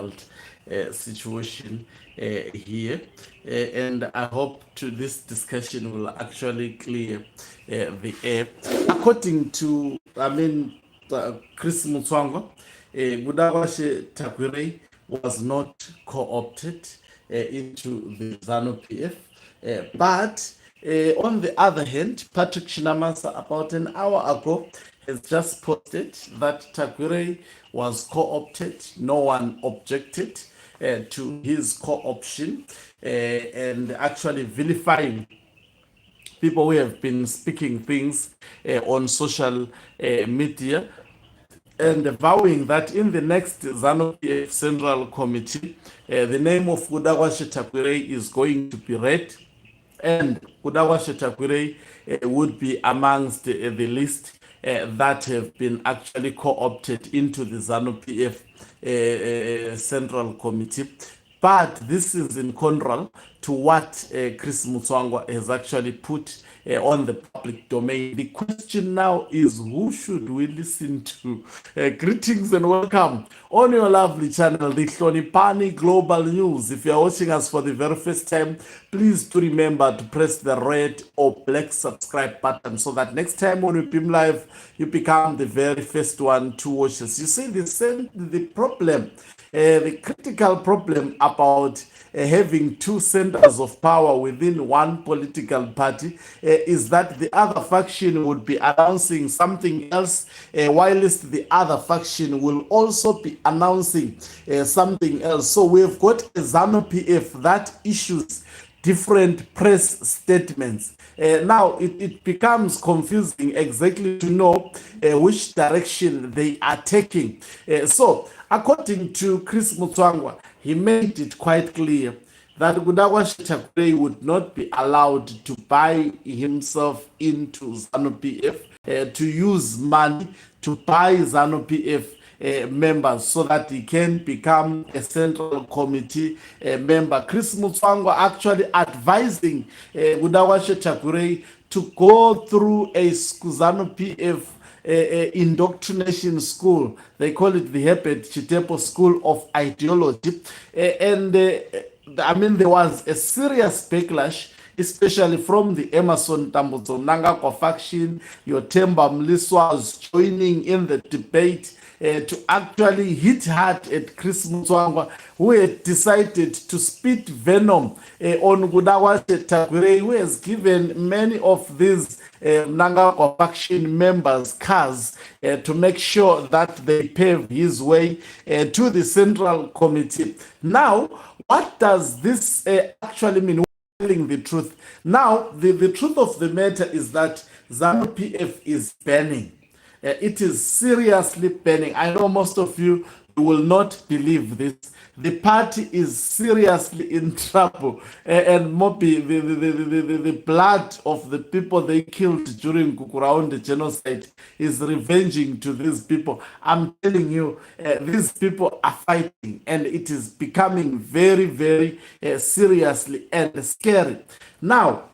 difficult situation here, and I hope this discussion will actually clear the air. According to, Chris Mutsvanga, Budawashe Tagwirei was not co-opted into the ZANU PF, but on the other hand, Patrick Chinama, about an hour ago, has just posted that Tagwirei was co-opted. No one objected to his co-option, and actually vilifying people who have been speaking things on social media, and vowing that in the next ZANU PF Central Committee, the name of Budawashe Tagwirei is going to be read, and Budawashe Tagwirei would be amongst the list that have been actually co-opted into the ZANU PF Central Committee. But this is in contrary to what Chris Mutsvanga has actually put on the public domain. The question now is, who should we listen to? Greetings and welcome on your lovely channel, the Hlonipani Global News. If you are watching us for the very first time, please do remember to press the red or black subscribe button so that next time when we beam live, you become the very first one to watch us. You see, the problem, the critical problem about having two centers of power within one political party is that the other faction would be announcing something else, whilst the other faction will also be announcing something else. So we've got a ZANU PF that issues different press statements. Now it becomes confusing exactly to know which direction they are taking. So according to Chris Mutsvanga, he made it quite clear that Budawashe Tagwirei would not be allowed to buy himself into ZANU PF, to use money to buy ZANU PF members so that he can become a central committee member. Chris Mutsvanga actually advising Budawashe Tagwirei to go through a ZANU PF indoctrination school. They call it the Herbert Chitepo School of Ideology. There was a serious backlash, especially from the Emerson Tambudzo Mnangagwa faction. Your Temba Mliswa was joining in the debate to actually hit hard at Chris Mutsvanga, who had decided to spit venom on Budawashe Tagwirei, who has given many of these Mnangagwa faction members cars to make sure that they pave his way to the Central Committee. Now, what does this actually mean? Telling the truth. Now, the truth of the matter is that ZANU PF is banning. It is seriously banning. I know most of you will not believe this. The party is seriously in trouble, and Mopi, the blood of the people they killed during Kukuraonde genocide is revenging to these people. I'm telling you, these people are fighting, and it is becoming very, very seriously and scary. Now,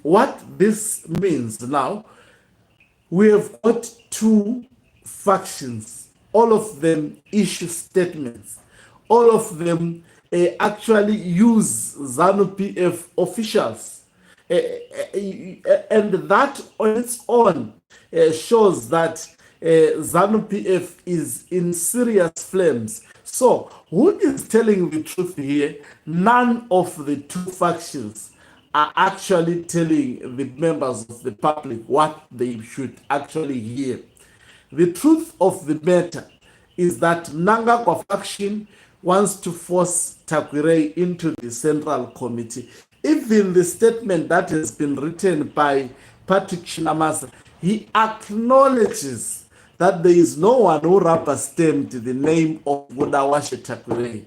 what this means now, we have got two factions. All of them issue statements. All of them actually use ZANU PF officials. And that on its own shows that ZANU PF is in serious flames. So, who is telling the truth here? None of the two factions are actually telling the members of the public what they should actually hear. The truth of the matter is that Mnangagwa faction wants to force Tagwirei into the Central Committee. Even the statement that has been written by Patrick Chinama, he acknowledges that there is no one who rubber-stamped the name of Budawashe Tagwirei.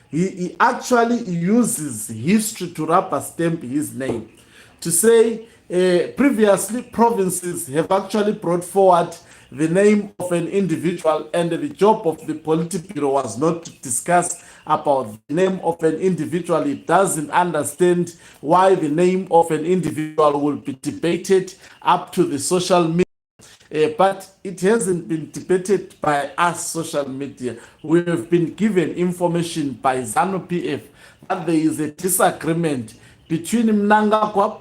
He actually uses history to rubber-stamp his name, to say previously provinces have actually brought forward the name of an individual, and the job of the Politburo was not to discuss about the name of an individual. It doesn't understand why the name of an individual will be debated up to the social media. but it hasn't been debated by us social media. We have been given information by ZANU PF that there is a disagreement between Mnangagwa.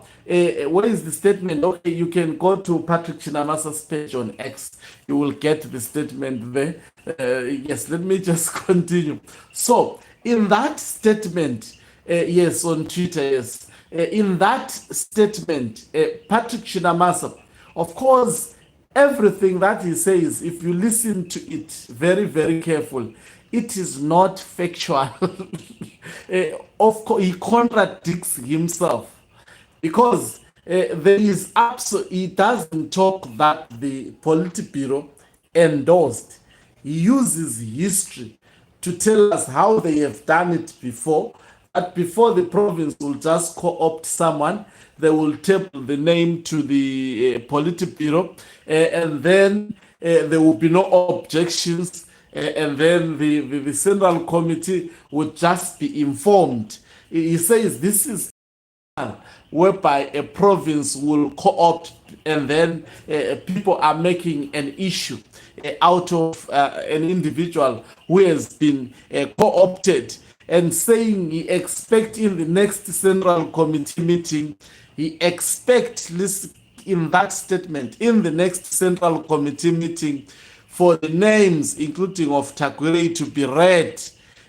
What is the statement? Okay, you can go to Patrick Chinamasa's page on X. You will get the statement there. Yes, let me just continue. So, in that statement, yes, on Twitter, yes, in that statement, Patrick Chinamasa, of course, everything that he says, if you listen to it very, very careful, it is not factual. Of course, he contradicts himself because there is he doesn't talk that the Politburo endorsed. He uses history to tell us how they have done it before. That before the province will just co-opt someone, they will table the name to the Politburo, and then there will be no objections, and then the Central Committee would just be informed. He says this is whereby a province will co-opt, and then people are making an issue out of an individual who has been co-opted, and saying he expect in the next Central Committee meeting, he expect in that statement, in the next Central Committee meeting, for the names, including of Tagwirei, to be read,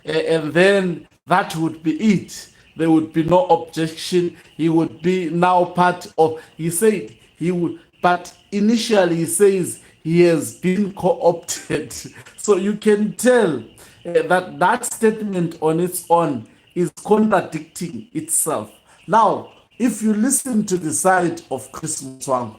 and then that would be it. There would be no objection. He would be now part of, he said he would, but initially he says he has been co-opted. So you can tell that that statement on its own is contradicting itself. Now, if you listen to the side of Chris Mutsvanga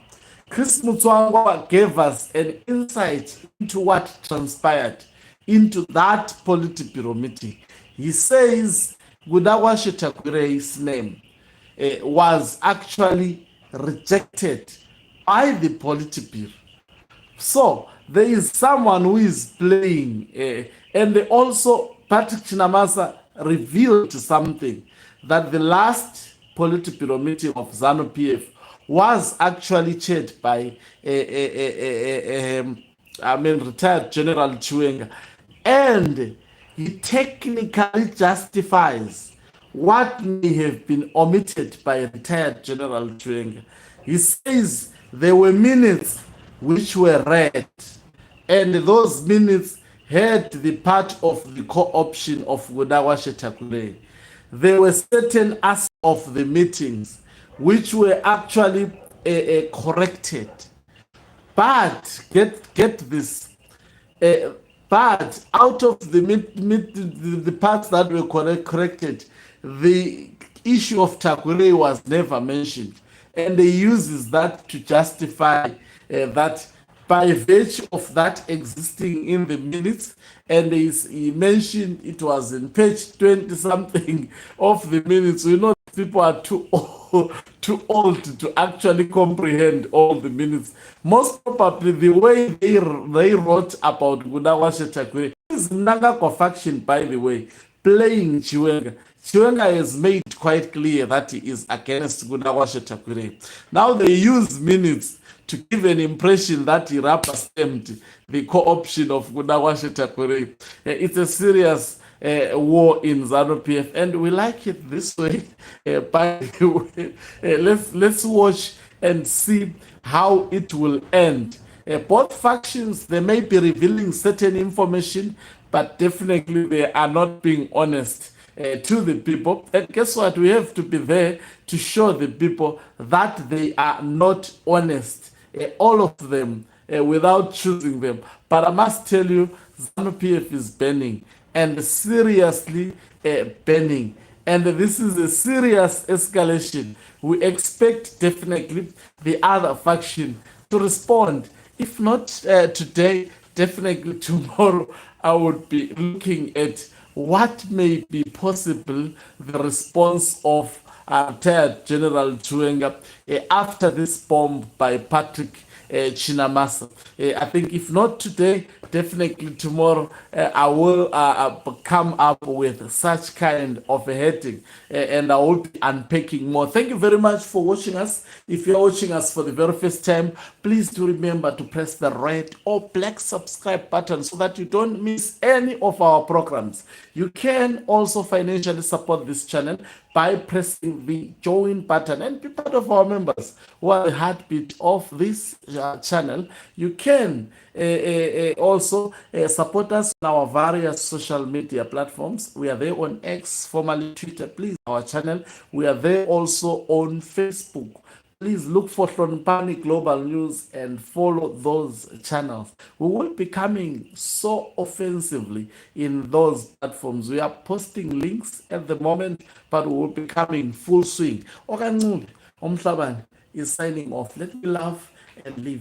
gave us an insight into what transpired into that Politburo meeting. He says Gudawashe Tagwirei's name was actually rejected by the Politburo. So there is someone who is playing, and also Patrick Chinamasa revealed something, that the last Politburo meeting of ZANU PF was actually chaired by retired General Chiwenga, and he technically justifies what may have been omitted by retired General Chiwenga. He says there were minutes which were read, and those minutes had the part of the co-option of Gudawashe Tagwirei. There were certain aspects of the meetings which were actually corrected. But get this, but out of the parts that were corrected, the issue of Tagwirei was never mentioned, and he uses that to justify that by virtue of that existing in the minutes, and he mentioned it was in page 20 something of the minutes. We know people are too old to actually comprehend all the minutes. Most probably the way they wrote about Gudawashe Tagwirei is Mnangagwa faction, by the way, playing Chiwenga. Chiwenga has made quite clear that he is against Gudawashe Tagwirei. Now they use minutes to give an impression that he rubber-stamped the co-option of Gudawashe Tagwirei. It's a serious war in ZANU PF, and we like it this way. By the way, let's watch and see how it will end. Both factions, they may be revealing certain information, but definitely they are not being honest to the people. And guess what? We have to be there to show the people that they are not honest, all of them, without choosing them. But I must tell you, ZANU PF is burning, and seriously burning. And this is a serious escalation. We expect definitely the other faction to respond. If not today, definitely tomorrow, I would be looking at what may be possible, the response of retired General Chiwenga after this bomb by Patrick Chinamasa. I think if not today, definitely tomorrow, I will come up with such kind of a heading, and I will be unpacking more. Thank you very much for watching us. If you're watching us for the very first time, please do remember to press the red or black subscribe button so that you don't miss any of our programs. You can also financially support this channel by pressing the join button and be part of our members who are the heartbeat of this channel. You can also support us on our various social media platforms. We are there on X, formerly Twitter, please, our channel. We are there also on Facebook. Please look for Hlonipani Global News and follow those channels. We will be coming so offensively in those platforms. We are posting links at the moment, but we will be coming full swing. Okancube Omhlabane is signing off. Let me laugh and leave.